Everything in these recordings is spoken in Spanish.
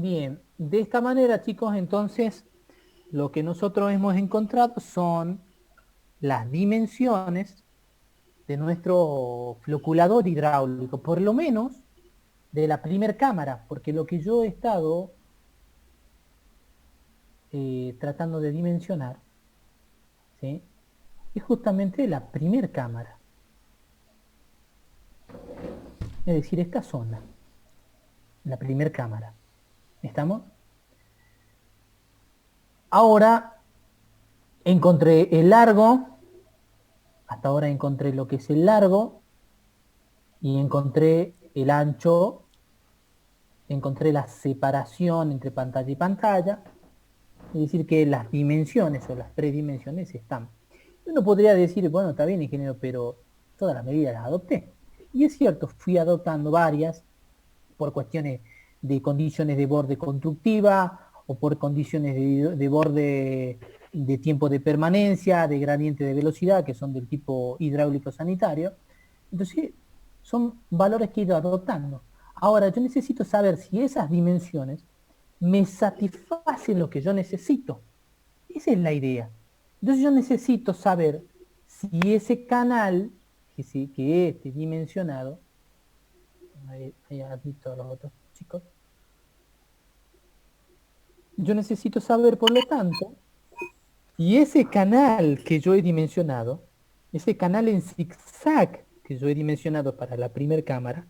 Bien, de esta manera, chicos, entonces, lo que nosotros hemos encontrado son las dimensiones de nuestro floculador hidráulico, por lo menos de la primer cámara, porque lo que yo he estado tratando de dimensionar, ¿sí? Es justamente la primer cámara, es decir, esta zona, la primer cámara. ¿Estamos? Ahora encontré el largo, hasta ahora encontré lo que es el largo, y encontré el ancho, encontré la separación entre pantalla y pantalla, es decir, que las dimensiones o las predimensiones están. Uno podría decir, bueno, está bien, ingeniero, pero todas las medidas las adopté. Y es cierto, fui adoptando varias por cuestiones de condiciones de borde constructiva o por condiciones de borde de tiempo de permanencia, de gradiente de velocidad, que son del tipo hidráulico sanitario. Entonces, son valores que he ido adoptando. Ahora, yo necesito saber si esas dimensiones me satisfacen lo que yo necesito. Esa es la idea. Entonces yo necesito saber si ese canal que esté dimensionado, ahí admito a los otros chicos, yo necesito saber, por lo tanto, si ese canal que yo he dimensionado, ese canal en zigzag que yo he dimensionado para la primera cámara,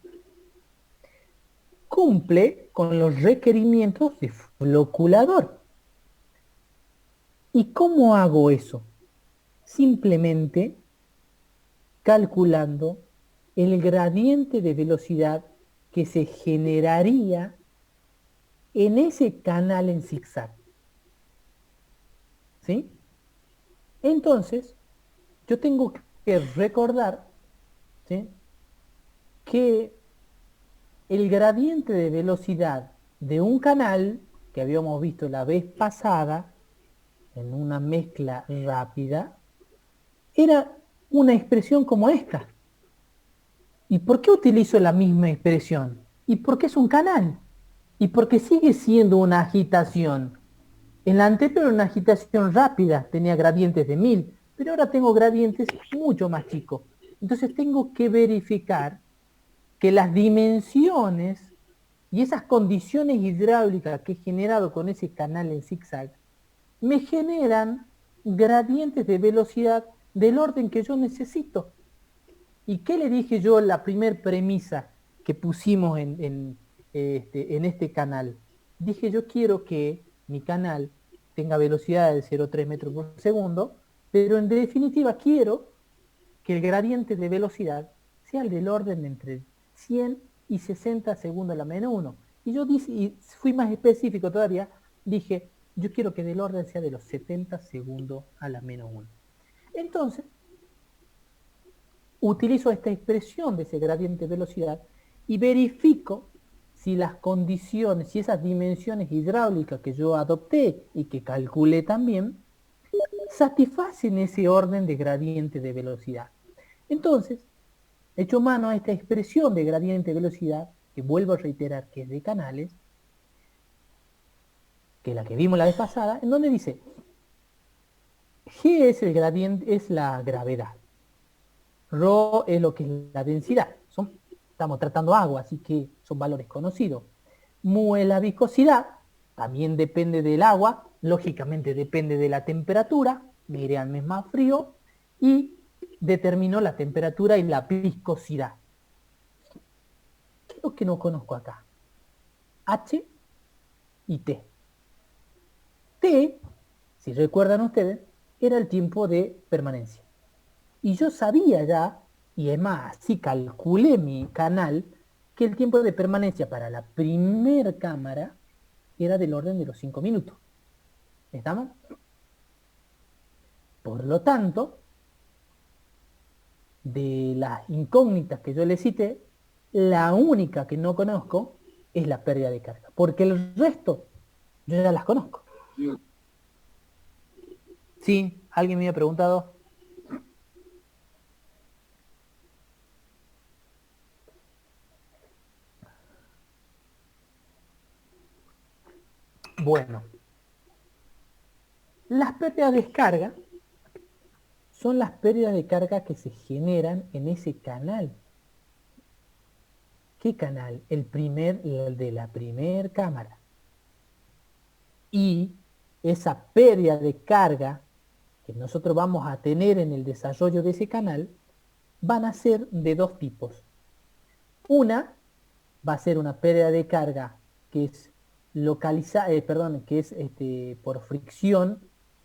cumple con los requerimientos de floculador. ¿Y cómo hago eso? Simplemente calculando el gradiente de velocidad que se generaría en ese canal en zigzag. ¿Sí? Entonces, yo tengo que recordar, ¿sí?, que el gradiente de velocidad de un canal que habíamos visto la vez pasada en una mezcla rápida era una expresión como esta. ¿Y por qué utilizo la misma expresión? ¿Y por qué es un canal? ¿Y por qué sigue siendo una agitación? En la anterior era una agitación rápida, tenía gradientes de 1000, pero ahora tengo gradientes mucho más chicos. Entonces tengo que verificar que las dimensiones y esas condiciones hidráulicas que he generado con ese canal en zigzag me generan gradientes de velocidad del orden que yo necesito. ¿Y qué le dije yo la primer premisa que pusimos en este canal? Dije, yo quiero que mi canal tenga velocidad de 0,3 metros por segundo, pero en definitiva quiero que el gradiente de velocidad sea el del orden de entre 100 y 60 segundos a la menos 1. Y yo dije, y fui más específico todavía, dije, yo quiero que del orden sea de los 70 segundos a la menos 1. Entonces, utilizo esta expresión de ese gradiente de velocidad y verifico si las condiciones, si esas dimensiones hidráulicas que yo adopté y que calculé también, satisfacen ese orden de gradiente de velocidad. Entonces, hecho mano a esta expresión de gradiente de velocidad, que vuelvo a reiterar que es de canales, que es la que vimos la vez pasada, en donde dice, G es el gradiente, es la gravedad. Rho es lo que es la densidad. Estamos tratando agua, así que son valores conocidos. Mu es la viscosidad, también depende del agua, lógicamente depende de la temperatura, Miriam es más frío, y determinó la temperatura y la viscosidad. ¿Qué es lo que no conozco acá? H y T. T, si recuerdan ustedes, era el tiempo de permanencia. Y yo sabía ya, y es más, así calculé mi canal, que el tiempo de permanencia para la primer cámara era del orden de los 5 minutos. ¿Estamos? Por lo tanto, de las incógnitas que yo le cité, la única que no conozco es la pérdida de carga, porque el resto yo ya las conozco. Sí, alguien me había preguntado. Bueno, las pérdidas de descarga son las pérdidas de carga que se generan en ese canal. ¿Qué canal? El de la primer cámara. Y esa pérdida de carga que nosotros vamos a tener en el desarrollo de ese canal van a ser de dos tipos. Una va a ser una pérdida de carga que es localizada, que es por fricción,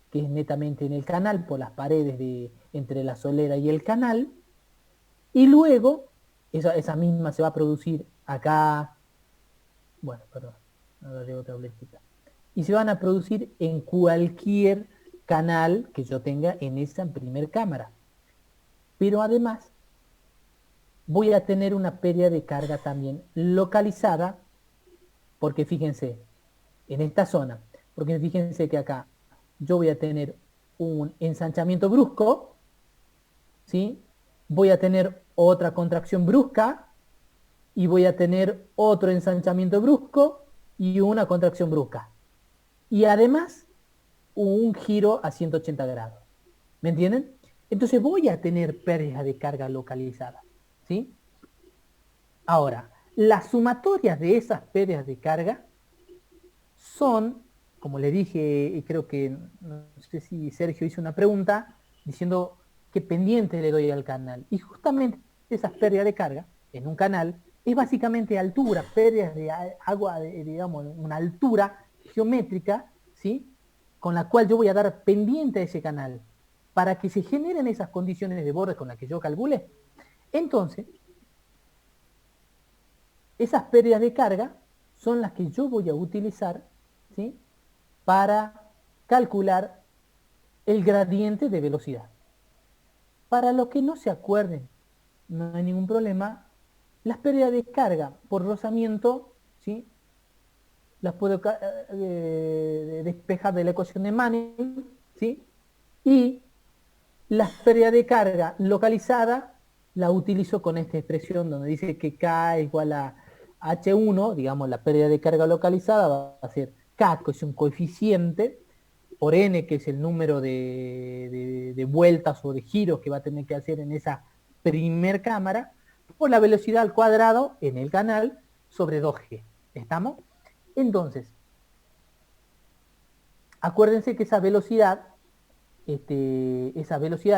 que es netamente en el canal, por las paredes entre la solera y el canal, y luego esa misma se va a producir acá, bueno, perdón, ahora llevo otra flequita, y se van a producir en cualquier canal que yo tenga en esa primer cámara. Pero además voy a tener una pérdida de carga también localizada, porque fíjense, en esta zona, porque fíjense que acá yo voy a tener un ensanchamiento brusco, ¿sí? Voy a tener otra contracción brusca y voy a tener otro ensanchamiento brusco y una contracción brusca. Y además un giro a 180 grados. ¿Me entienden? Entonces voy a tener pérdida de carga localizada, ¿sí? Ahora, las sumatorias de esas pérdidas de carga son, como le dije, y creo que, no sé si Sergio hizo una pregunta, diciendo qué pendiente le doy al canal. Y justamente esas pérdidas de carga en un canal es básicamente altura, pérdidas de agua, digamos, una altura geométrica, ¿sí? Con la cual yo voy a dar pendiente a ese canal para que se generen esas condiciones de borde con las que yo calcule. Entonces, esas pérdidas de carga son las que yo voy a utilizar, ¿sí? Para calcular el gradiente de velocidad. Para los que no se acuerden, no hay ningún problema, las pérdidas de carga por rozamiento, ¿sí? Las puedo despejar de la ecuación de Manning, ¿sí? Y las pérdidas de carga localizada la utilizo con esta expresión donde dice que K igual a H1, digamos, la pérdida de carga localizada va a ser K, que es un coeficiente, por N, que es el número de vueltas o de giros que va a tener que hacer en esa primer cámara, por la velocidad al cuadrado en el canal sobre 2G. ¿Estamos? Entonces, acuérdense que esa velocidad en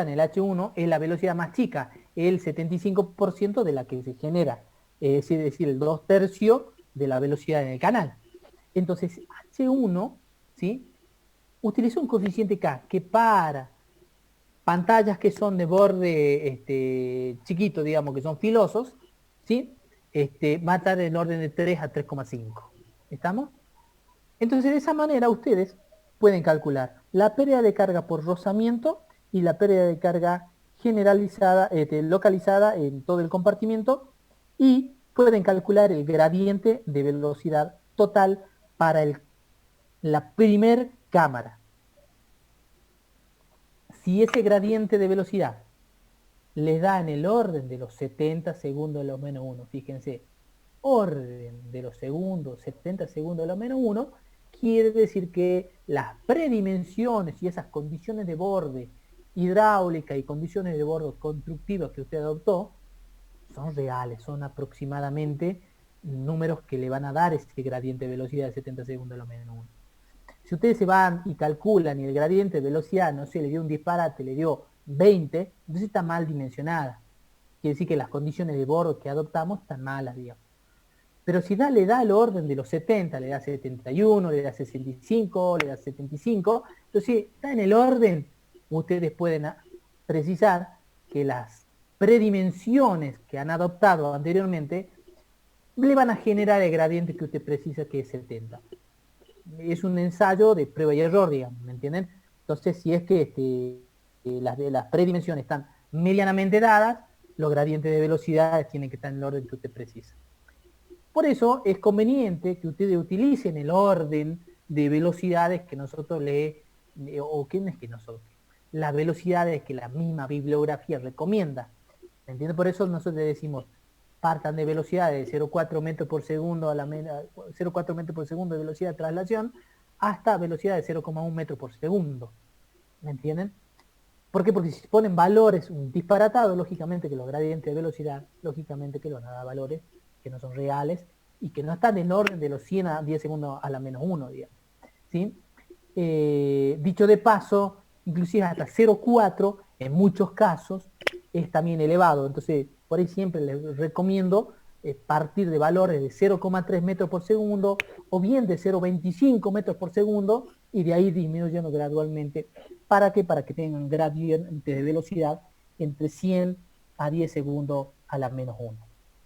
el H1 es la velocidad más chica, el 75% de la que se genera, es decir, el 2/3 de la velocidad en el canal. Entonces, H1, ¿sí? Utiliza un coeficiente K que para pantallas que son de borde chiquito, digamos, que son filosos, ¿sí? Va a estar en orden de 3 a 3,5. ¿Estamos? Entonces, de esa manera ustedes pueden calcular la pérdida de carga por rozamiento y la pérdida de carga generalizada, localizada en todo el compartimiento, y pueden calcular el gradiente de velocidad total para la primer cámara. Si ese gradiente de velocidad les da en el orden de los 70 segundos de los menos 1, fíjense, orden de los segundos, 70 segundos de los menos 1, quiere decir que las predimensiones y esas condiciones de borde hidráulica y condiciones de borde constructivas que usted adoptó son reales, son aproximadamente números que le van a dar ese gradiente de velocidad de 70 segundos de los menos 1. Si ustedes se van y calculan y el gradiente de velocidad, no sé, le dio un disparate, le dio 20, entonces está mal dimensionada. Quiere decir que las condiciones de borde que adoptamos están malas, digamos. Pero si le da el orden de los 70, le da 71, le da 65, le da 75, entonces está en el orden, ustedes pueden precisar que las predimensiones que han adoptado anteriormente le van a generar el gradiente que usted precisa, que es 70. Es un ensayo de prueba y error, digamos, ¿me entienden? Entonces, si es que las predimensiones están medianamente dadas, los gradientes de velocidad tienen que estar en el orden que usted precisa. Por eso es conveniente que ustedes utilicen el orden de velocidades que nosotros o que no es que nosotros, las velocidades que la misma bibliografía recomienda. ¿Me entiende? Por eso nosotros le decimos, partan de velocidades de 0,4 metros por segundo a 0,4 metros por segundo de velocidad de traslación, hasta velocidad de 0,1 metros por segundo. ¿Me entienden? ¿Por qué? Porque si se ponen valores disparatados, lógicamente que los gradientes de velocidad, lógicamente que van a dar valores que no son reales y que no están en orden de los 100 a 10 segundos a la menos 1, digamos. ¿Sí? Dicho de paso, inclusive hasta 0,4 en muchos casos es también elevado. Entonces, por ahí siempre les recomiendo partir de valores de 0,3 metros por segundo o bien de 0,25 metros por segundo y de ahí disminuyendo gradualmente. ¿Para qué? Para que tengan gradientes de velocidad entre 100 a 10 segundos a la menos 1.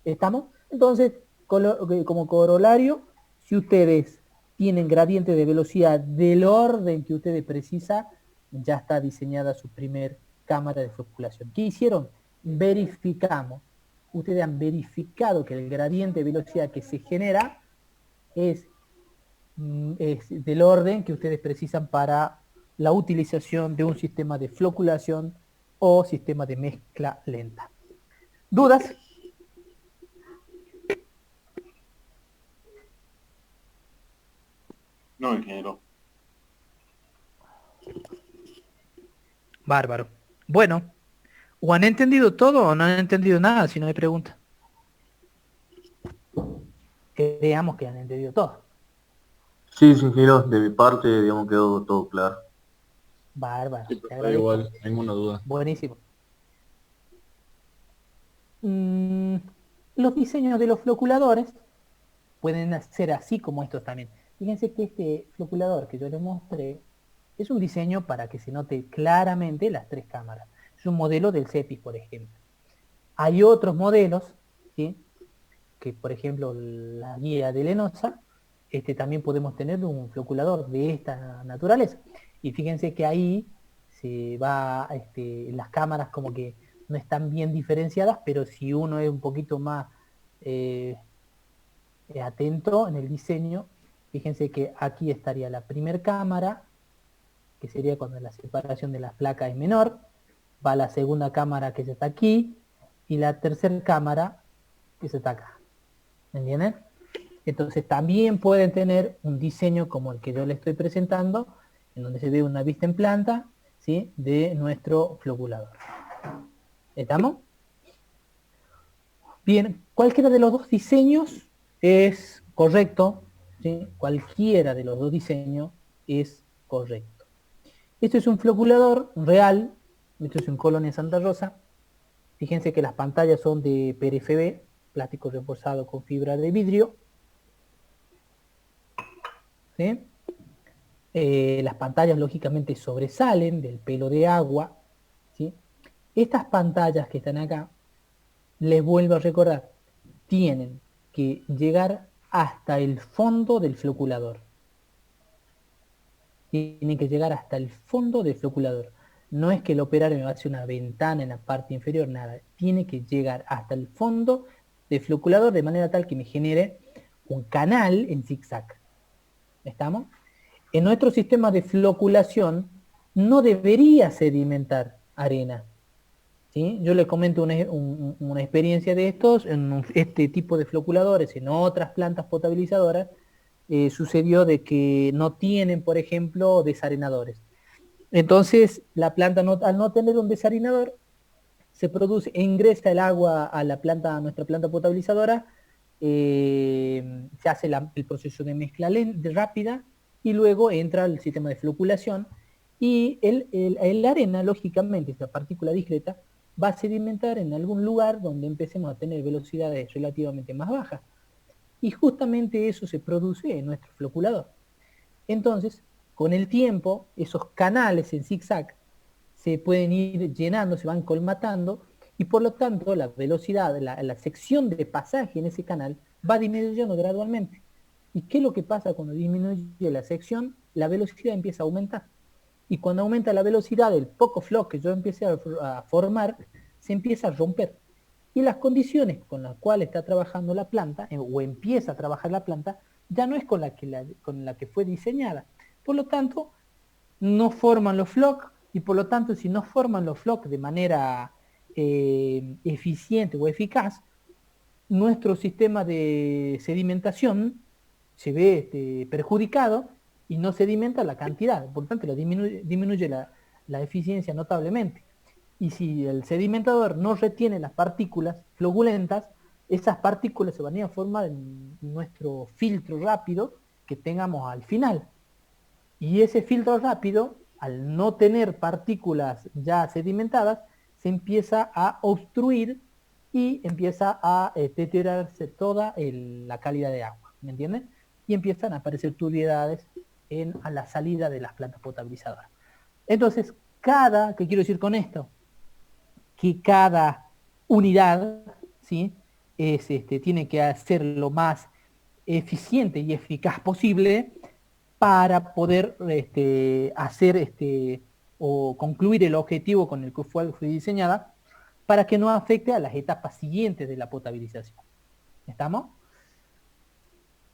¿Estamos? Entonces, como corolario, si ustedes tienen gradiente de velocidad del orden que ustedes precisan, ya está diseñada su primer cámara de floculación. ¿Qué hicieron? Verificamos. Ustedes han verificado que el gradiente de velocidad que se genera es del orden que ustedes precisan para la utilización de un sistema de floculación o sistema de mezcla lenta. ¿Dudas? No, ingeniero. Bárbaro. Bueno, o han entendido todo o no han entendido nada, si no hay pregunta. Creamos que han entendido todo. Sí, sí, ingeniero, de mi parte, digamos, quedó todo claro. Bárbaro, Sí, te profe, agradezco. igual, ninguna duda. Buenísimo. Los diseños de los floculadores pueden ser así como estos también. Fíjense que este floculador que yo les mostré es un diseño para que se note claramente las tres cámaras. Es un modelo del CEPIS, por ejemplo. Hay otros modelos, ¿sí? Que por ejemplo la guía de Lenosa, también podemos tener un floculador de esta naturaleza. Y fíjense que ahí se va, las cámaras como que no están bien diferenciadas, pero si uno es un poquito más eh, atento en el diseño, fíjense que aquí estaría la primera cámara, que sería cuando la separación de las placas es menor, va la segunda cámara que está aquí, y la tercera cámara que está acá. ¿Me entienden? Entonces también pueden tener un diseño como el que yo les estoy presentando, en donde se ve una vista en planta, ¿sí? De nuestro floculador. ¿Estamos? Bien, cualquiera de los dos diseños es correcto, ¿sí? Cualquiera de los dos diseños es correcto. Este es un floculador real, esto es un Colonia Santa Rosa. Fíjense que las pantallas son de PRFB, plástico reforzado con fibra de vidrio. ¿Sí? Las pantallas lógicamente sobresalen del pelo de agua. ¿Sí? Estas pantallas que están acá, les vuelvo a recordar, tienen que llegar hasta el fondo del floculador. Tienen que llegar hasta el fondo del floculador. No es que el operario me va a hacer una ventana en la parte inferior, nada. Tiene que llegar hasta el fondo del floculador de manera tal que me genere un canal en zigzag. ¿Estamos? En nuestro sistema de floculación no debería sedimentar arena. ¿Sí? Yo les comento una experiencia de estos, en este tipo de floculadores, en otras plantas potabilizadoras, sucedió de que no tienen, por ejemplo, desarenadores. Entonces, la planta al no tener un desarenador, se produce, ingresa el agua a la planta, a nuestra planta potabilizadora, se hace el proceso de mezcla rápida y luego entra el sistema de floculación y el arena, lógicamente, esta partícula discreta, va a sedimentar en algún lugar donde empecemos a tener velocidades relativamente más bajas. Y justamente eso se produce en nuestro floculador. Entonces, con el tiempo, esos canales en zigzag se pueden ir llenando, se van colmatando, y por lo tanto la velocidad, la sección de pasaje en ese canal va disminuyendo gradualmente. ¿Y qué es lo que pasa cuando disminuye la sección? La velocidad empieza a aumentar. Y cuando aumenta la velocidad, el poco floc que yo empecé a formar, se empieza a romper. Y las condiciones con las cuales está trabajando la planta, o empieza a trabajar la planta, ya no es con la que fue diseñada. Por lo tanto, no forman los flocs, y por lo tanto, si no forman los flocs de manera eficiente o eficaz, nuestro sistema de sedimentación se ve perjudicado y no sedimenta la cantidad, por lo tanto disminuye la eficiencia notablemente. Y si el sedimentador no retiene las partículas floculentas, esas partículas se van a ir a formar en nuestro filtro rápido que tengamos al final. Y ese filtro rápido, al no tener partículas ya sedimentadas, se empieza a obstruir y empieza a deteriorarse toda la calidad de agua, ¿me entienden? Y empiezan a aparecer turbiedades a la salida de las plantas potabilizadoras. Entonces, ¿qué quiero decir con esto? Que cada unidad, ¿sí? Tiene que ser lo más eficiente y eficaz posible para poder hacer o concluir el objetivo con el que fue diseñada, para que no afecte a las etapas siguientes de la potabilización. ¿Estamos?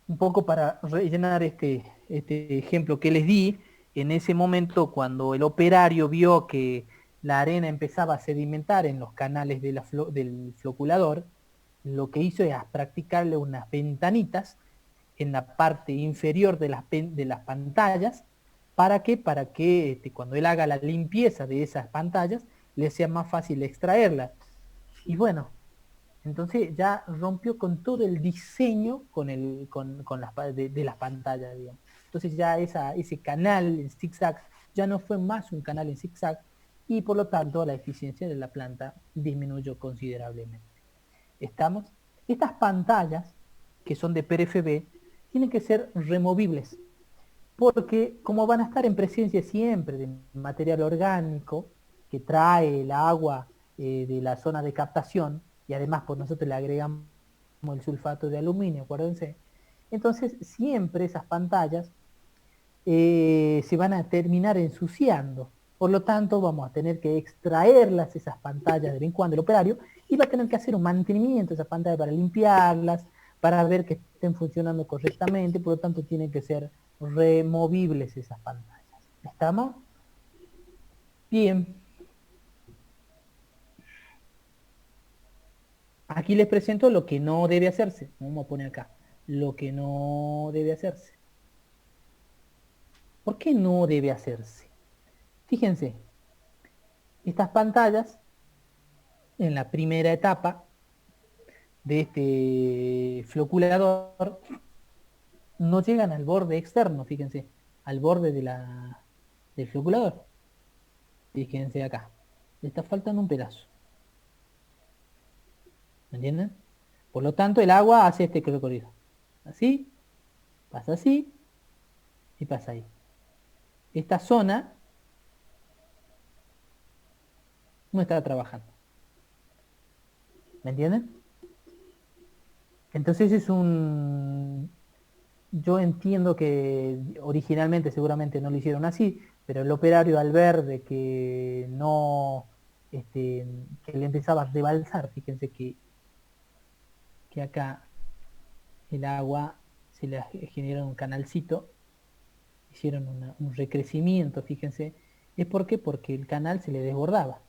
Un poco para rellenar este ejemplo que les di, en ese momento cuando el operario vio que la arena empezaba a sedimentar en los canales del floculador, lo que hizo es practicarle unas ventanitas en la parte inferior de las pantallas. ¿Para qué? Para que cuando él haga la limpieza de esas pantallas, le sea más fácil extraerlas. Y bueno, entonces ya rompió con todo el diseño de las pantallas, digamos. Entonces ya ese canal en zigzag ya no fue más un canal en zigzag, y por lo tanto la eficiencia de la planta disminuyó considerablemente. ¿Estamos? Estas pantallas, que son de PRFB, tienen que ser removibles, porque como van a estar en presencia siempre de material orgánico que trae el agua de la zona de captación, y además por nosotros le agregamos el sulfato de aluminio, acuérdense, entonces siempre esas pantallas se van a terminar ensuciando. Por lo tanto, vamos a tener que extraerlas, esas pantallas, de vez en cuando el operario, y va a tener que hacer un mantenimiento de esas pantallas para limpiarlas, para ver que estén funcionando correctamente. Por lo tanto, tienen que ser removibles esas pantallas. ¿Estamos? Bien. Aquí les presento lo que no debe hacerse. Vamos a poner acá. Lo que no debe hacerse. ¿Por qué no debe hacerse? Fíjense, estas pantallas, en la primera etapa de este floculador, no llegan al borde externo, fíjense, al borde del floculador. Fíjense acá, le está faltando un pedazo. ¿Me entienden? Por lo tanto, el agua hace este recorrido. Así, pasa así y pasa ahí. Esta zona no está trabajando. ¿Me entienden? Entonces yo entiendo que originalmente seguramente no lo hicieron así, pero el operario, al ver de que no, que le empezaba a rebalsar, fíjense que acá el agua se le genera un canalcito, hicieron un recrecimiento, fíjense. ¿Es por qué? Porque el canal se le desbordaba.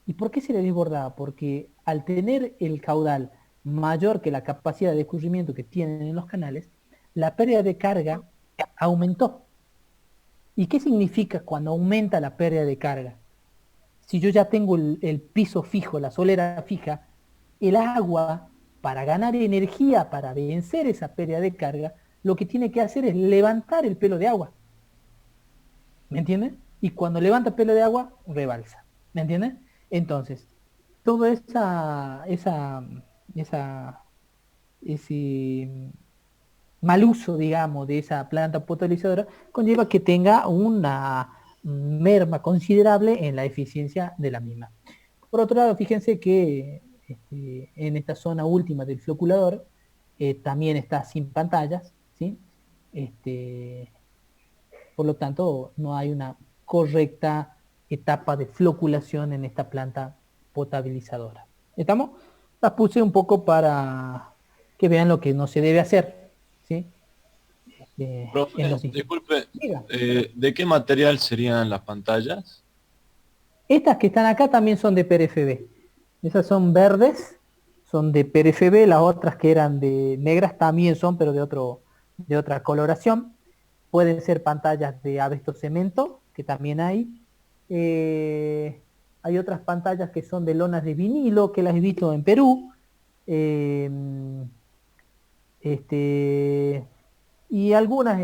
¿Y por qué se le desbordaba? Porque al tener el caudal mayor que la capacidad de escurrimiento que tienen en los canales, la pérdida de carga aumentó. ¿Y qué significa cuando aumenta la pérdida de carga? Si yo ya tengo el piso fijo, la solera fija, el agua, para ganar energía, para vencer esa pérdida de carga, lo que tiene que hacer es levantar el pelo de agua. ¿Me entienden? Y cuando levanta el pelo de agua, rebalsa. ¿Me entienden? Entonces, todo ese mal uso, digamos, de esa planta potabilizadora conlleva que tenga una merma considerable en la eficiencia de la misma. Por otro lado, fíjense que en esta zona última del floculador también está sin pantallas, ¿sí? Por lo tanto, no hay una correcta etapa de floculación en esta planta potabilizadora. ¿Estamos? Las puse un poco para que vean lo que no se debe hacer, ¿sí? Profe, disculpe, ¿de qué material serían las pantallas? Estas que están acá también son de PRFB. Esas son verdes, son de PRFB. Las otras que eran de negras también son, pero de otra coloración. pueden ser pantallas de abeto cemento, que también hay. Hay otras pantallas que son de lonas de vinilo, que las he visto en Perú. Y algunas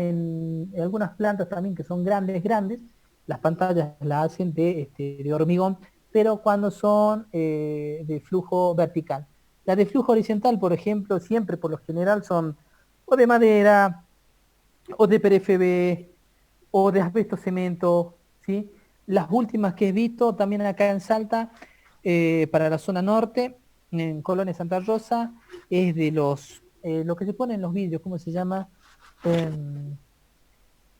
plantas también que son grandes, las pantallas las hacen de hormigón, pero cuando son de flujo vertical. Las de flujo horizontal, por ejemplo, siempre por lo general son o de madera, o de PRFB, o de asbesto cemento, ¿sí? Las últimas que he visto también acá en Salta, para la zona norte, en Colonia Santa Rosa, es de lo que se pone en los vidrios, ¿cómo se llama?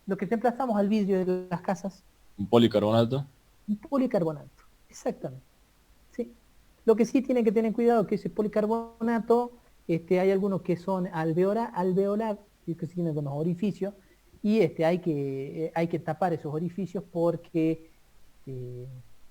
Lo que reemplazamos al vidrio de las casas. ¿Un policarbonato? Un policarbonato, exactamente. ¿Sí? Lo que sí tienen que tener cuidado que ese policarbonato, hay algunos que son alveolar, que siguen con los orificios, y hay que tapar esos orificios porque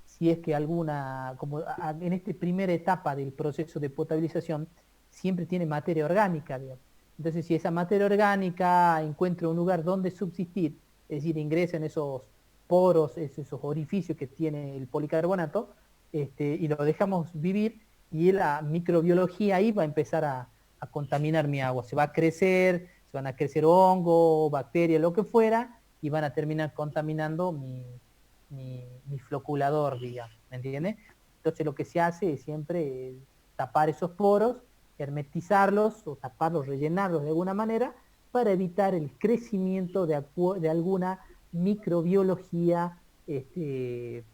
si es que alguna, como en esta primera etapa del proceso de potabilización, siempre tiene materia orgánica, digamos. Entonces, si esa materia orgánica encuentra un lugar donde subsistir, es decir, ingresa en esos poros, esos orificios que tiene el policarbonato, y lo dejamos vivir, y la microbiología ahí va a empezar a contaminar mi agua. Se van a crecer hongos, bacterias, lo que fuera, y van a terminar contaminando mi floculador, digamos, ¿me entiendes? Entonces lo que se hace es siempre tapar esos poros, hermetizarlos o taparlos, rellenarlos de alguna manera para evitar el crecimiento de alguna microbiología en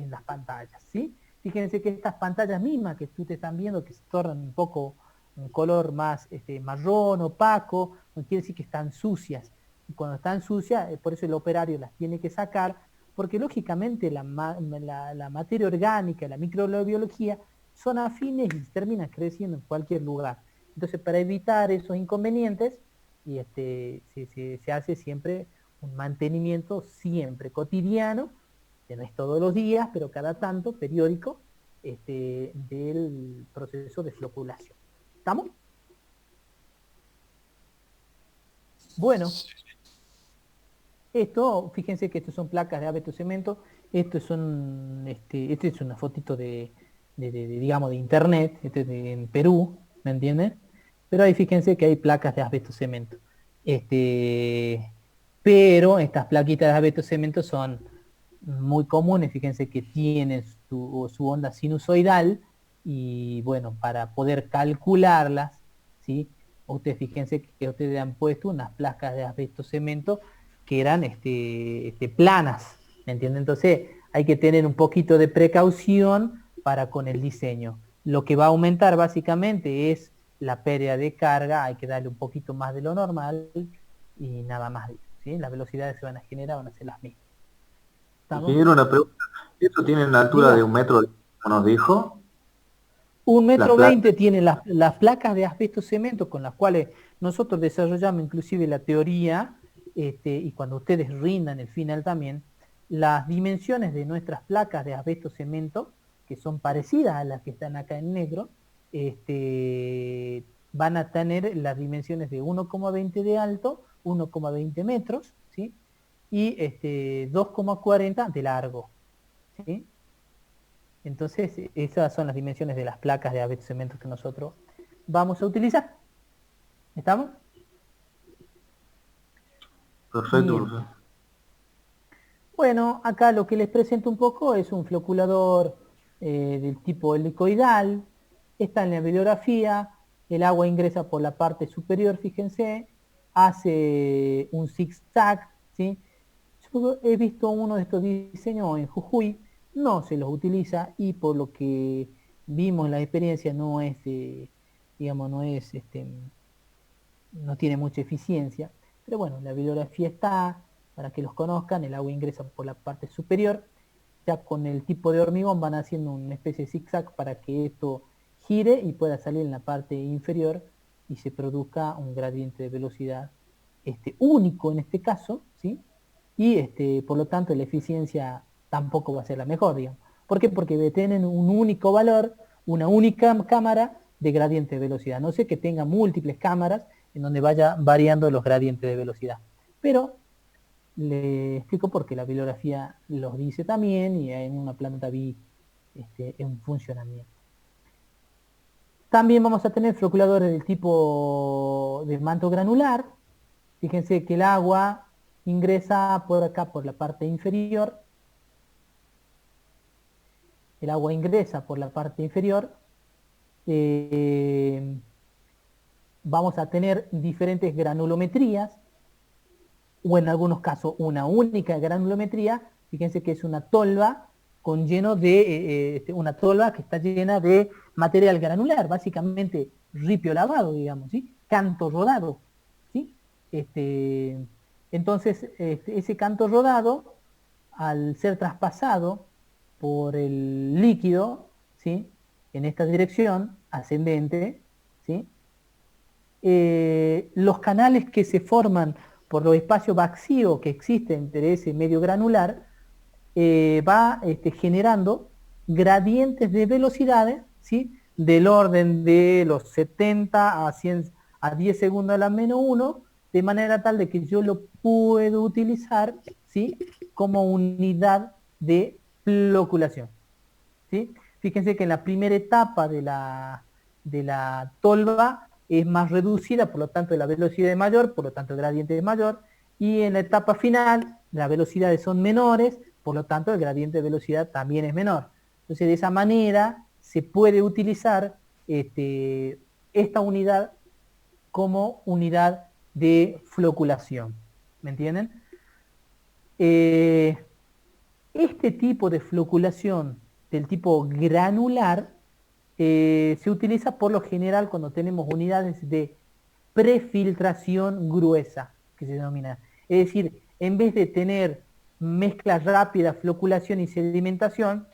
las pantallas, ¿sí? Fíjense que estas pantallas mismas que ustedes están viendo, que se tornan un poco un color más marrón, opaco, no quiere decir que están sucias. Y cuando están sucias, por eso el operario las tiene que sacar, porque lógicamente la materia orgánica, la microbiología, son afines y terminan creciendo en cualquier lugar. Entonces, para evitar esos inconvenientes, se hace siempre un mantenimiento siempre cotidiano, que no es todos los días, pero cada tanto, periódico, del proceso de floculación. ¿Estamos? Bueno, fíjense que estos son placas de abeto cemento, esto es una fotito digamos, de internet, en Perú, ¿me entienden? Pero ahí fíjense que hay placas de asbesto cemento. Pero estas plaquitas de asbesto cemento son muy comunes, fíjense que tienen su onda sinusoidal, y bueno, para poder calcularlas, ¿sí? Ustedes fíjense que ustedes han puesto unas placas de asbesto cemento que eran planas, ¿me entienden? Entonces hay que tener un poquito de precaución para con el diseño. Lo que va a aumentar básicamente es la pérdida de carga, hay que darle un poquito más de lo normal y nada más, ¿sí? Las velocidades se van a generar, van a ser las mismas. Ingeniero, una pregunta. ¿Esto tiene una altura de 1 metro, como nos dijo? 1,20 m tienen las placas de asbesto cemento con las cuales nosotros desarrollamos inclusive la teoría, y cuando ustedes rindan el final también, las dimensiones de nuestras placas de asbesto cemento, que son parecidas a las que están acá en negro, van a tener las dimensiones de 1,20 de alto, 1,20 metros, ¿sí? Y 2,40 de largo, ¿sí? Entonces, esas son las dimensiones de las placas de abeto cemento que nosotros vamos a utilizar. ¿Estamos? Perfecto, profesor. Bueno, acá lo que les presento un poco es un floculador del tipo helicoidal. Está en la bibliografía. El agua ingresa por la parte superior, fíjense. Hace un zigzag, ¿sí? Yo he visto uno de estos diseños en Jujuy. No se los utiliza, y por lo que vimos en la experiencia no es, digamos, no tiene mucha eficiencia. Pero bueno, la bibliografía está para que los conozcan. El agua ingresa por la parte superior. Ya con el tipo de hormigón van haciendo una especie de zigzag para que esto gire y pueda salir en la parte inferior y se produzca un gradiente de velocidad único en este caso, ¿sí? Y por lo tanto la eficiencia tampoco va a ser la mejor, digamos. ¿Por qué? Porque tienen un único valor, una única cámara de gradiente de velocidad. No sé que tenga múltiples cámaras en donde vaya variando los gradientes de velocidad. Pero le explico porque la bibliografía los dice también y en una planta vi en funcionamiento. También vamos a tener floculadores del tipo de manto granular. Fíjense que el agua ingresa por acá, por la parte inferior. El agua ingresa por la parte inferior. Vamos a tener diferentes granulometrías, o en algunos casos una única granulometría. Fíjense que es una tolva con lleno de, una tolva que está llena de material granular, básicamente ripio lavado, digamos, ¿sí? Canto rodado, ¿sí? Entonces, ese canto rodado, al ser traspasado por el líquido, ¿sí? En esta dirección ascendente, ¿sí? Los canales que se forman por los espacios vacíos que existen entre ese medio granular, va generando gradientes de velocidades, ¿sí? Del orden de los 70 a 100, a 10 segundos a la menos 1, de manera tal de que yo lo puedo utilizar, ¿sí? Como unidad de floculación, ¿sí? Fíjense que en la primera etapa de la tolva es más reducida, por lo tanto la velocidad es mayor, por lo tanto el gradiente es mayor, y en la etapa final las velocidades son menores, por lo tanto el gradiente de velocidad también es menor. Entonces de esa manera se puede utilizar esta unidad como unidad de floculación. ¿Me entienden? Este tipo de floculación del tipo granular se utiliza por lo general cuando tenemos unidades de prefiltración gruesa, que se denomina. Es decir, en vez de tener mezcla rápida, floculación y sedimentación,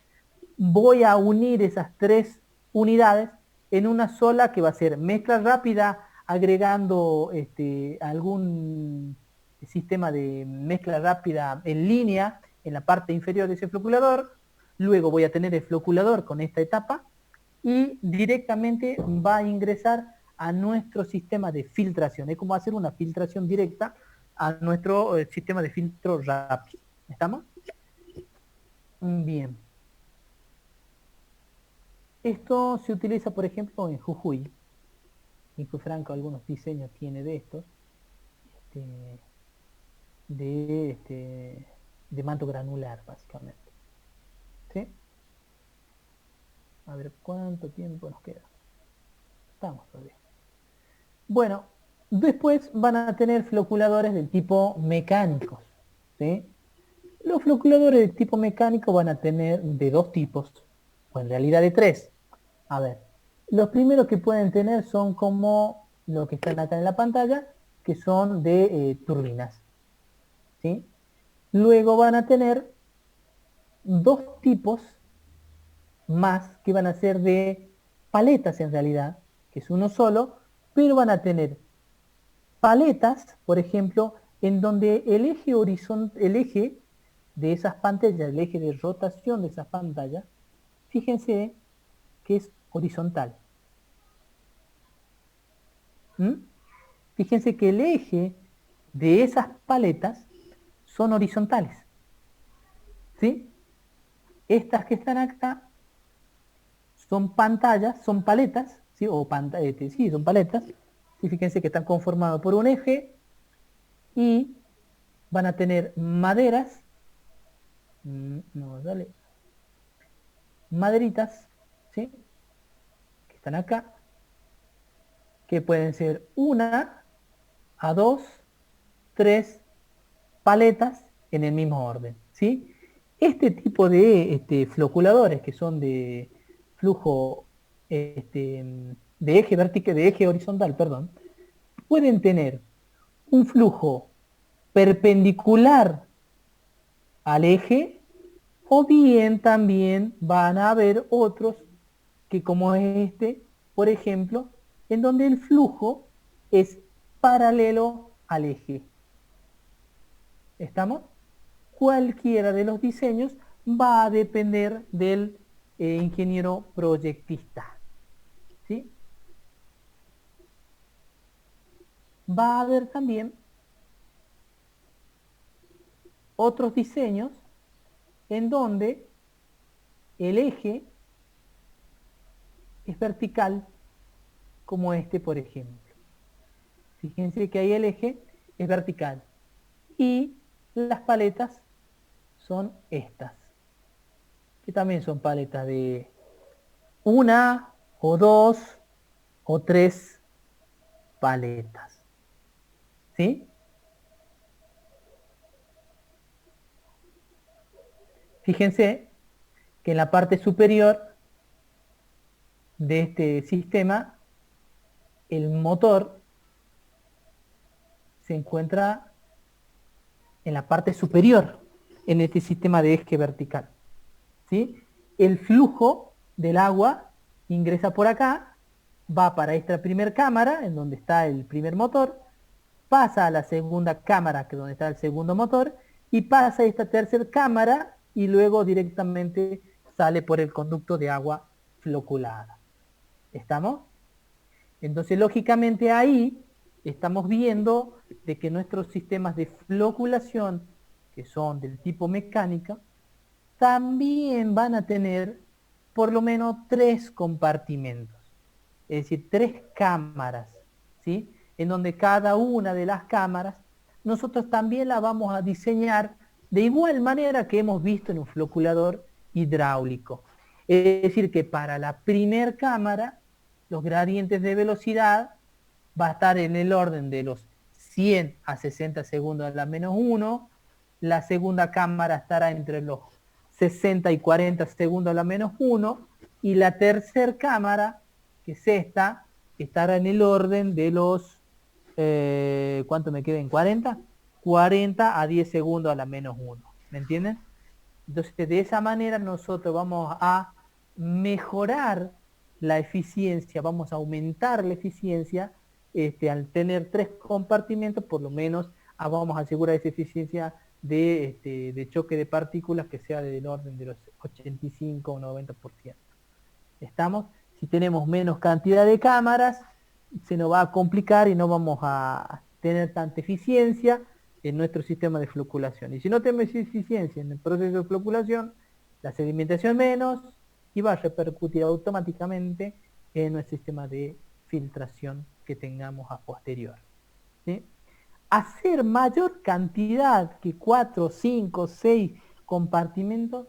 voy a unir esas tres unidades en una sola que va a ser mezcla rápida agregando algún sistema de mezcla rápida en línea en la parte inferior de ese floculador. Luego voy a tener el floculador con esta etapa y directamente va a ingresar a nuestro sistema de filtración. Es como hacer una filtración directa a nuestro sistema de filtro rápido. ¿Estamos? Bien. Esto se utiliza, por ejemplo, en Jujuy. Nico Franco algunos diseños tiene de estos. De manto granular, básicamente. ¿Sí? A ver cuánto tiempo nos queda. Estamos todavía. Bueno, después van a tener floculadores del tipo mecánicos. ¿Sí? Los floculadores de tipo mecánico van a tener de dos tipos, o en realidad de tres. A ver, los primeros que pueden tener son como los que están acá en la pantalla, que son de turbinas. ¿Sí? Luego van a tener dos tipos más que van a ser de paletas en realidad, que es uno solo, pero van a tener paletas, por ejemplo, en donde el eje el eje de esas pantallas, el eje de rotación de esas pantallas, fíjense que es horizontal. ¿Mm? Fíjense que el eje de esas paletas son horizontales. ¿Sí? Estas que están acá son pantallas, son paletas, ¿sí? O sí, son paletas. ¿Sí? Fíjense que están conformados por un eje y van a tener maderas, no, dale, maderitas, ¿sí? Que están acá, que pueden ser una a dos, tres paletas en el mismo orden, ¿sí? Este tipo de floculadores que son de flujo de eje vertical, de eje horizontal, perdón, pueden tener un flujo perpendicular al eje, o bien también van a haber otros que, como es por ejemplo, en donde el flujo es paralelo al eje. ¿Estamos? Cualquiera de los diseños va a depender del ingeniero proyectista. ¿Sí? Va a haber también otros diseños en donde el eje es vertical, como este, por ejemplo. Fíjense que ahí el eje es vertical. Y las paletas son estas, que también son paletas de 1 o 2 o 3 paletas. ¿Sí? Fíjense que en la parte superior de este sistema, el motor se encuentra en la parte superior en este sistema de eje vertical. ¿Sí? El flujo del agua ingresa por acá, va para esta primera cámara, en donde está el primer motor, pasa a la segunda cámara, que es donde está el segundo motor, y pasa a esta tercera cámara, y luego directamente sale por el conducto de agua floculada. ¿Estamos? Entonces, lógicamente ahí estamos viendo de que nuestros sistemas de floculación, que son del tipo mecánica, también van a tener por lo menos 3 compartimentos, es decir, 3 cámaras, ¿sí? En donde cada una de las cámaras nosotros también la vamos a diseñar de igual manera que hemos visto en un floculador hidráulico. Es decir, que para la primera cámara los gradientes de velocidad va a estar en el orden de los 100 a 60 segundos a la menos 1, la segunda cámara estará entre los 60 y 40 segundos a la menos 1, y la tercera cámara, que es esta, estará en el orden de los, ¿cuánto me queden? ¿40? 40 a 10 segundos a la menos 1, ¿me entienden? Entonces, de esa manera nosotros vamos a mejorar la eficiencia, vamos a aumentar la eficiencia, al tener 3 compartimentos, por lo menos vamos a asegurar esa eficiencia de choque de partículas que sea del orden de los 85 o 90%. ¿Estamos? Si tenemos menos cantidad de cámaras, se nos va a complicar y no vamos a tener tanta eficiencia en nuestro sistema de floculación. Y si no tenemos eficiencia en el proceso de floculación, la sedimentación menos, y va a repercutir automáticamente en nuestro sistema de filtración que tengamos a posterior. ¿Sí? Hacer mayor cantidad que 4, 5, 6 compartimentos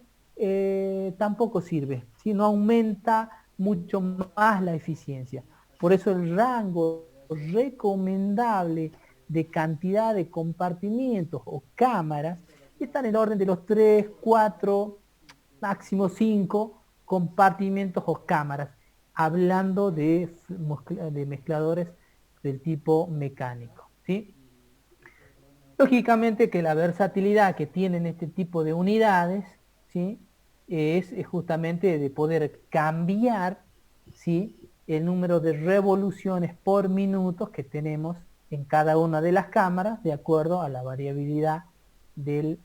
tampoco sirve, ¿sí? No aumenta mucho más la eficiencia. Por eso el rango recomendable de cantidad de compartimientos o cámaras está en el orden de los 3, 4, máximo 5 compartimentos o cámaras, hablando de mezcladores del tipo mecánico, ¿sí? Lógicamente que la versatilidad que tienen este tipo de unidades, ¿sí? es justamente de poder cambiar, ¿sí? el número de revoluciones por minuto que tenemos en cada una de las cámaras de acuerdo a la variabilidad del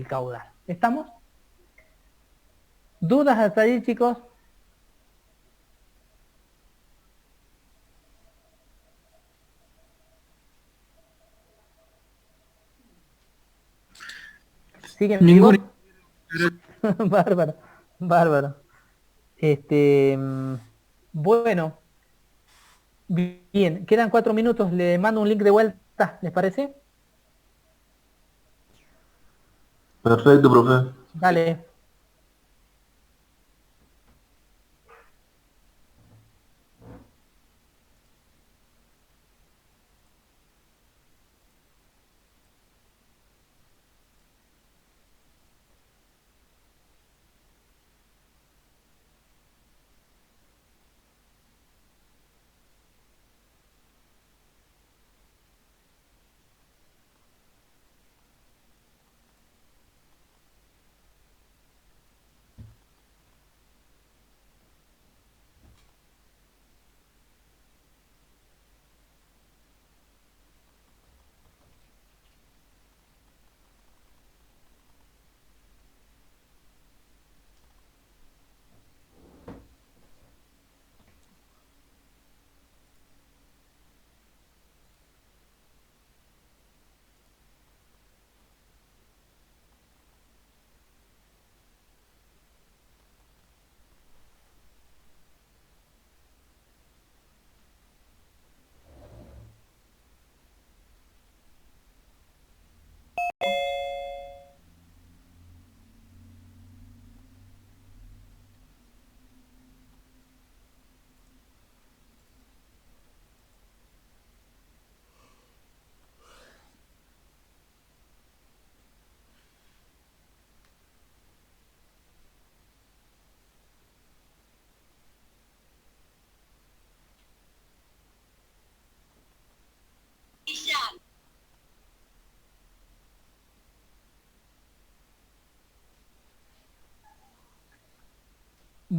caudal. ¿Estamos? ¿Dudas hasta ahí, chicos? ¿Siguen vivos? Bárbaro, bárbaro. Bueno, bien, quedan 4 minutos, le mando un link de vuelta, ¿les parece? Perfecto, profe. Dale.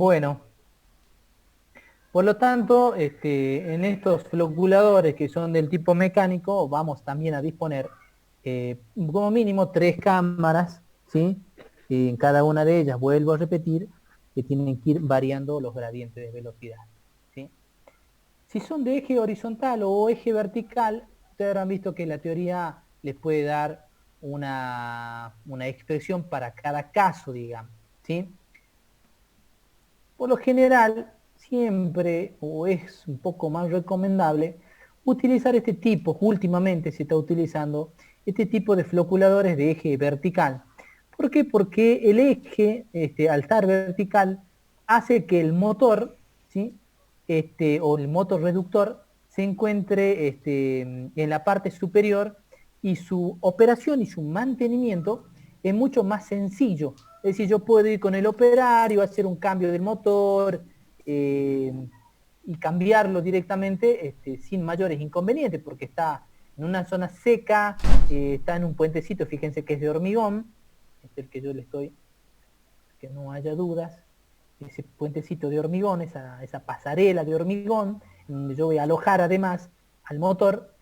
Bueno, por lo tanto, en estos floculadores que son del tipo mecánico, vamos también a disponer como mínimo 3 cámaras, ¿sí? Y en cada una de ellas, vuelvo a repetir, que tienen que ir variando los gradientes de velocidad, ¿sí? Si son de eje horizontal o eje vertical, ustedes habrán visto que la teoría les puede dar una expresión para cada caso, digamos, ¿sí? Por lo general, siempre, o es un poco más recomendable, utilizar este tipo, últimamente se está utilizando, este tipo de floculadores de eje vertical. ¿Por qué? Porque el eje, al estar vertical, hace que el motor, ¿sí? O el motor reductor, se encuentre en la parte superior y su operación y su mantenimiento es mucho más sencillo. Es decir, yo puedo ir con el operario, hacer un cambio del motor y cambiarlo directamente sin mayores inconvenientes, porque está en una zona seca, está en un puentecito, fíjense que es de hormigón, el que yo le estoy, que no haya dudas, ese puentecito de hormigón, esa pasarela de hormigón, donde yo voy a alojar además al motor,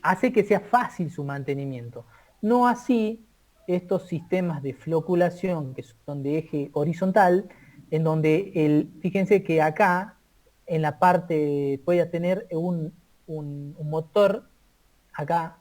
hace que sea fácil su mantenimiento. No así estos sistemas de floculación que son de eje horizontal, en donde fíjense que acá en la parte voy a tener un motor acá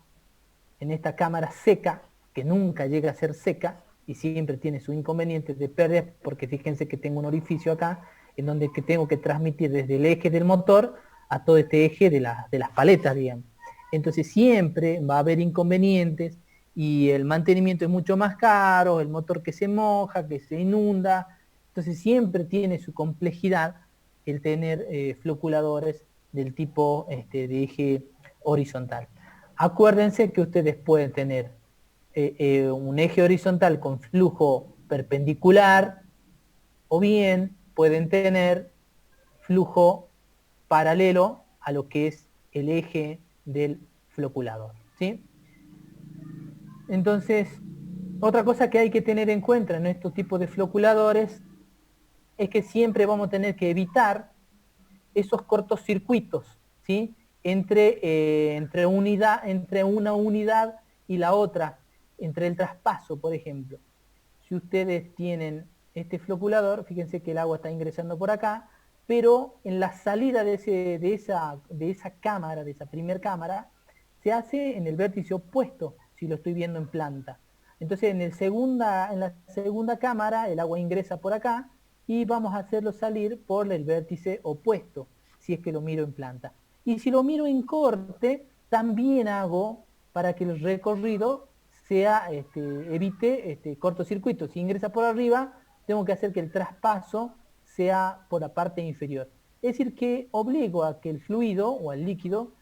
en esta cámara seca, que nunca llega a ser seca y siempre tiene su inconveniente de pérdida, porque fíjense que tengo un orificio acá en donde que tengo que transmitir desde el eje del motor a todo este eje de las paletas, digamos. Entonces siempre va a haber inconvenientes y el mantenimiento es mucho más caro, el motor que se moja, que se inunda, entonces siempre tiene su complejidad el tener floculadores del tipo de eje horizontal. Acuérdense que ustedes pueden tener un eje horizontal con flujo perpendicular o bien pueden tener flujo paralelo a lo que es el eje del floculador, ¿sí? Entonces, otra cosa que hay que tener en cuenta en estos tipos de floculadores es que siempre vamos a tener que evitar esos cortocircuitos, ¿sí? Entre una unidad y la otra, entre el traspaso, por ejemplo. Si ustedes tienen este floculador, fíjense que el agua está ingresando por acá, pero en la salida de esa cámara, de esa primer cámara, se hace en el vértice opuesto, si lo estoy viendo en planta. Entonces en la segunda cámara el agua ingresa por acá y vamos a hacerlo salir por el vértice opuesto, si es que lo miro en planta. Y si lo miro en corte, también hago para que el recorrido evite cortocircuito. Si ingresa por arriba, tengo que hacer que el traspaso sea por la parte inferior. Es decir, que obligo a que el fluido o el líquido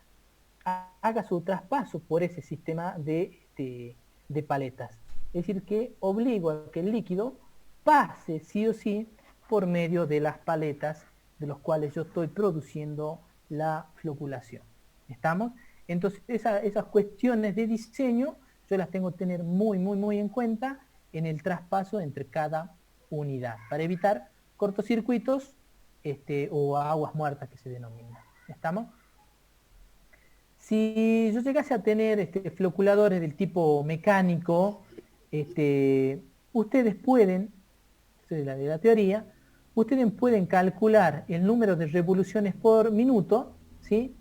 haga su traspaso por ese sistema de paletas. Es decir, que obligo a que el líquido pase sí o sí por medio de las paletas de los cuales yo estoy produciendo la floculación. ¿Estamos? Entonces, esas cuestiones de diseño yo las tengo que tener muy, muy, muy en cuenta en el traspaso entre cada unidad, para evitar cortocircuitos o aguas muertas que se denominan. ¿Estamos? Si yo llegase a tener floculadores del tipo mecánico, ustedes pueden, esto es de la teoría, ustedes pueden calcular el número de revoluciones por minuto, ¿sí?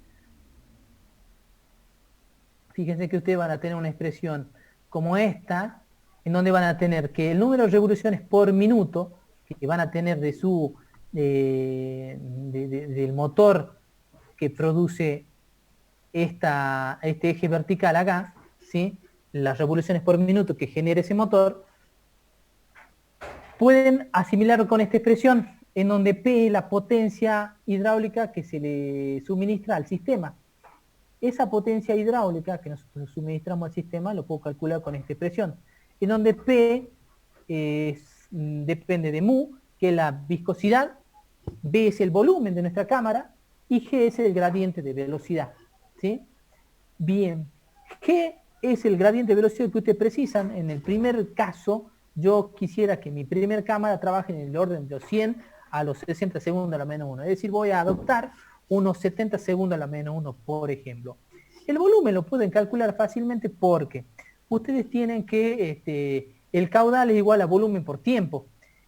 Fíjense que ustedes van a tener una expresión como esta, en donde van a tener que el número de revoluciones por minuto que van a tener del motor que produce este eje vertical acá, ¿sí? Las revoluciones por minuto que genera ese motor, pueden asimilarlo con esta expresión, en donde P es la potencia hidráulica que se le suministra al sistema. Esa potencia hidráulica que nosotros suministramos al sistema lo puedo calcular con esta expresión, en donde P depende de mu, que es la viscosidad, B es el volumen de nuestra cámara y G es el gradiente de velocidad, ¿sí? Bien, G es el gradiente de velocidad que ustedes precisan en el primer caso yo quisiera que mi primer cámara trabaje en el orden de los 100 a los 60 segundos a la menos 1. Es decir, voy a adoptar unos 70 segundos a la menos 1, por ejemplo. El volumen lo pueden calcular fácilmente porque ustedes tienen que, el caudal es igual a volumen por tiempo.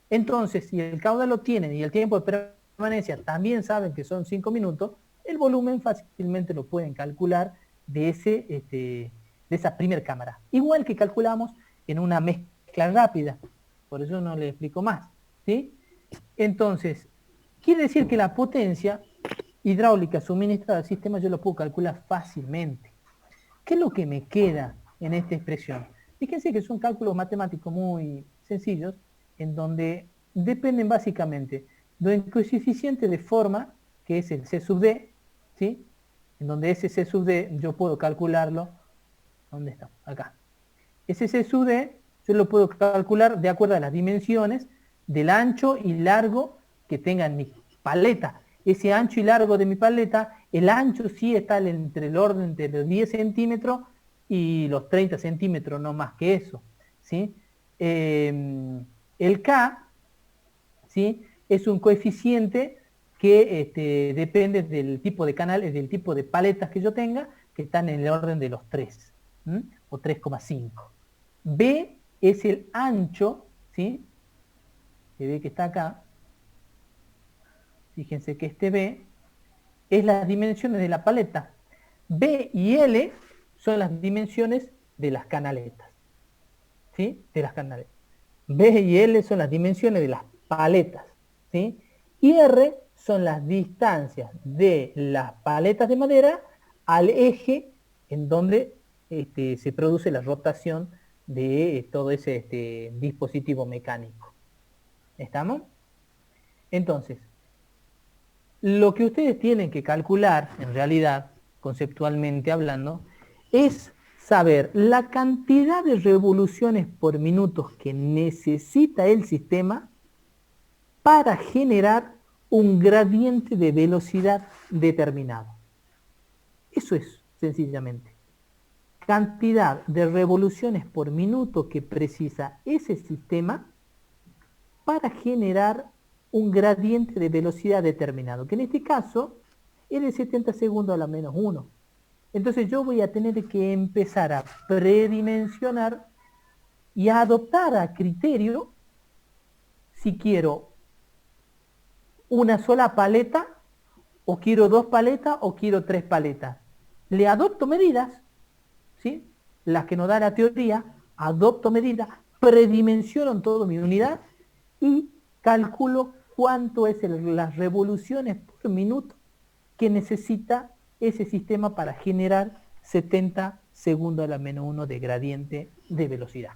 Entonces, si el caudal lo tienen y el tiempo de permanencia también saben que son 5 minutos, el volumen fácilmente lo pueden calcular de esa primer cámara. Igual que calculamos en una mezcla rápida. Por eso no le explico más, ¿sí? Entonces, quiere decir que la potencia hidráulica suministrada al sistema yo lo puedo calcular fácilmente. ¿Qué es lo que me queda en esta expresión? Fíjense que son cálculos matemáticos muy sencillos, en donde dependen básicamente de un coeficiente de forma, que es el C sub D, ¿sí? En donde ese C sub D yo puedo calcularlo. ¿Dónde está? Acá. Ese C sub D yo lo puedo calcular de acuerdo a las dimensiones del ancho y largo que tengan mi paleta. Ese ancho y largo de mi paleta, el ancho sí está entre el orden de los 10 centímetros y los 30 centímetros, no más que eso, ¿sí? El K, ¿sí? Es un coeficiente que depende del tipo de canales, del tipo de paletas que yo tenga, que están en el orden de los 3, ¿m? O 3,5. B es el ancho, ¿sí? Que ve que está acá. Fíjense que este B es las dimensiones de la paleta. B y L son las dimensiones de las canaletas, ¿sí? De las canaletas. B y L son las dimensiones de las paletas, ¿sí? Y R son las distancias de las paletas de madera al eje en donde se produce la rotación de todo ese dispositivo mecánico. ¿Estamos? Entonces, lo que ustedes tienen que calcular, en realidad, conceptualmente hablando, es saber la cantidad de revoluciones por minuto que necesita el sistema para generar un gradiente de velocidad determinado. Eso es, sencillamente. Cantidad de revoluciones por minuto que precisa ese sistema para generar un gradiente de velocidad determinado, que en este caso es de 70 segundos a la menos 1. Entonces yo voy a tener que empezar a predimensionar y a adoptar a criterio si quiero una sola paleta, o quiero 2 paletas, o quiero 3 paletas. Le adopto medidas, ¿sí? Las que nos da la teoría, adopto medidas, predimensiono todo mi unidad y calculo cuánto es las revoluciones por minuto que necesita ese sistema para generar 70 segundos a la menos 1 de gradiente de velocidad.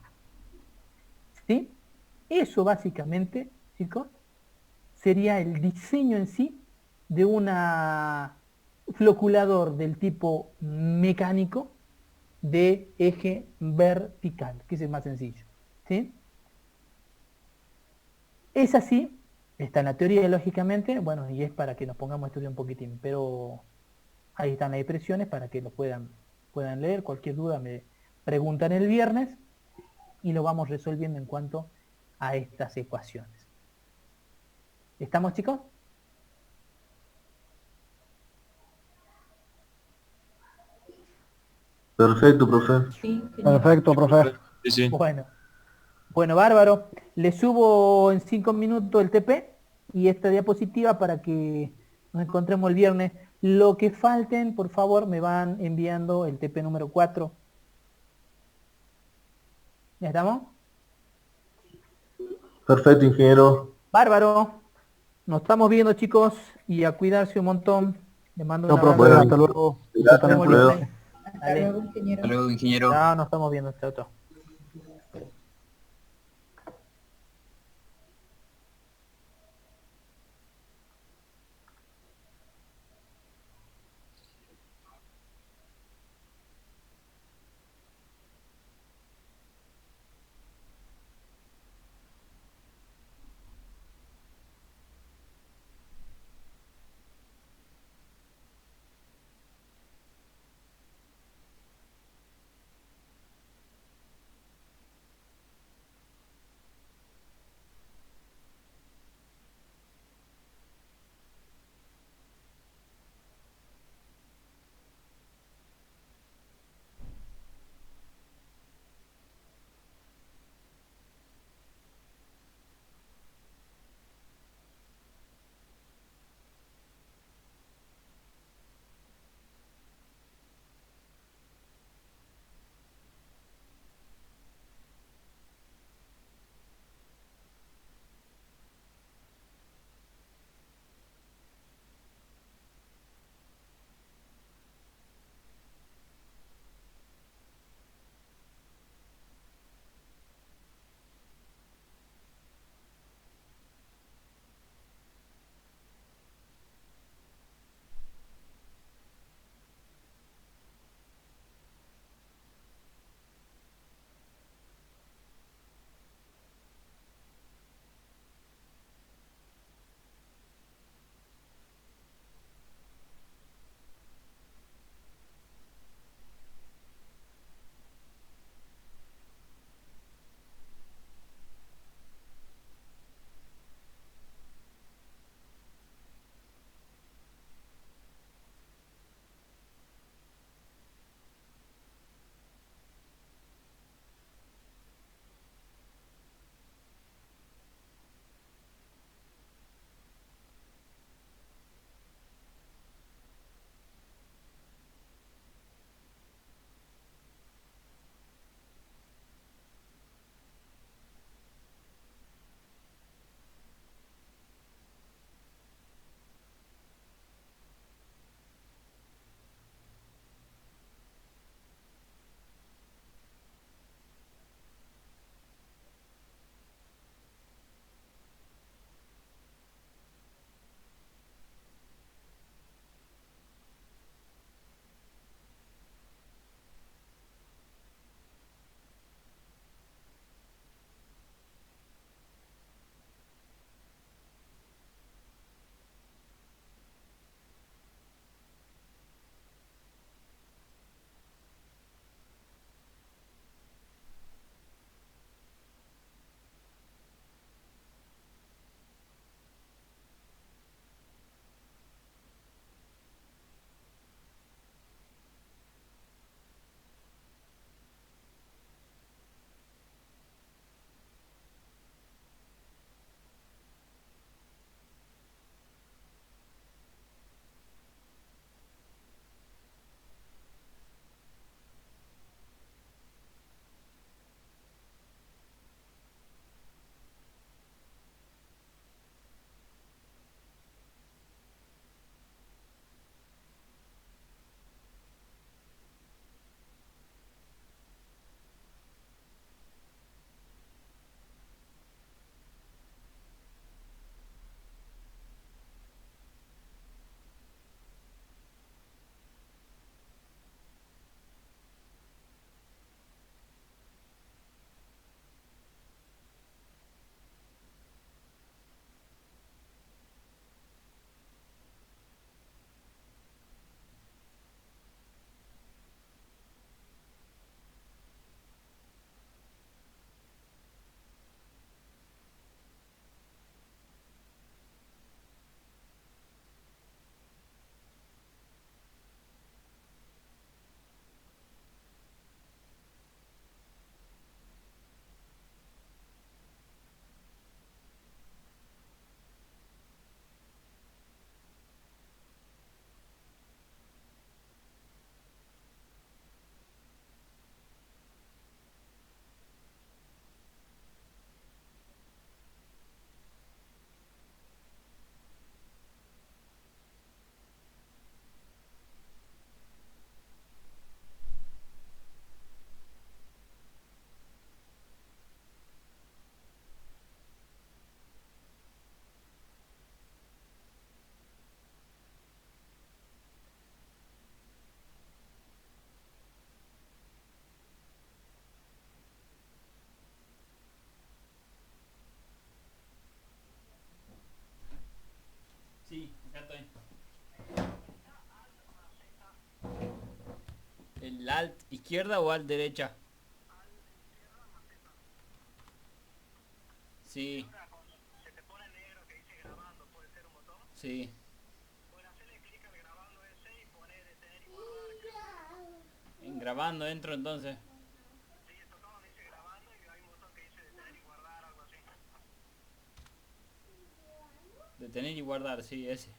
¿Sí? Eso básicamente, chicos, sería el diseño en sí de un floculador del tipo mecánico de eje vertical, que es el más sencillo. ¿Sí? Es así, está en la teoría, lógicamente, bueno, y es para que nos pongamos a estudiar un poquitín, pero ahí están las expresiones para que lo puedan leer. Cualquier duda me preguntan el viernes y lo vamos resolviendo en cuanto a estas ecuaciones. ¿Estamos, chicos? Perfecto, profe. Sí, Perfecto, profe. Sí, sí. Bueno, bárbaro. Le subo en 5 minutos el TP y esta diapositiva para que nos encontremos el viernes. Lo que falten, por favor, me van enviando el TP número 4. ¿Ya estamos? Perfecto, ingeniero. Bárbaro. Nos estamos viendo, chicos, y a cuidarse un montón. Les mando un No, profe, abrazo. hasta luego. Gracias, Usted también, Nos profe. vemos el viernes. hasta Dale. luego, ingeniero. Hasta luego, ingeniero. Chao, nos estamos viendo. Chao, chao. ¿El alt izquierda o alt derecha? Sí. Sí. En grabando entro entonces. Detener y guardar, sí, ese.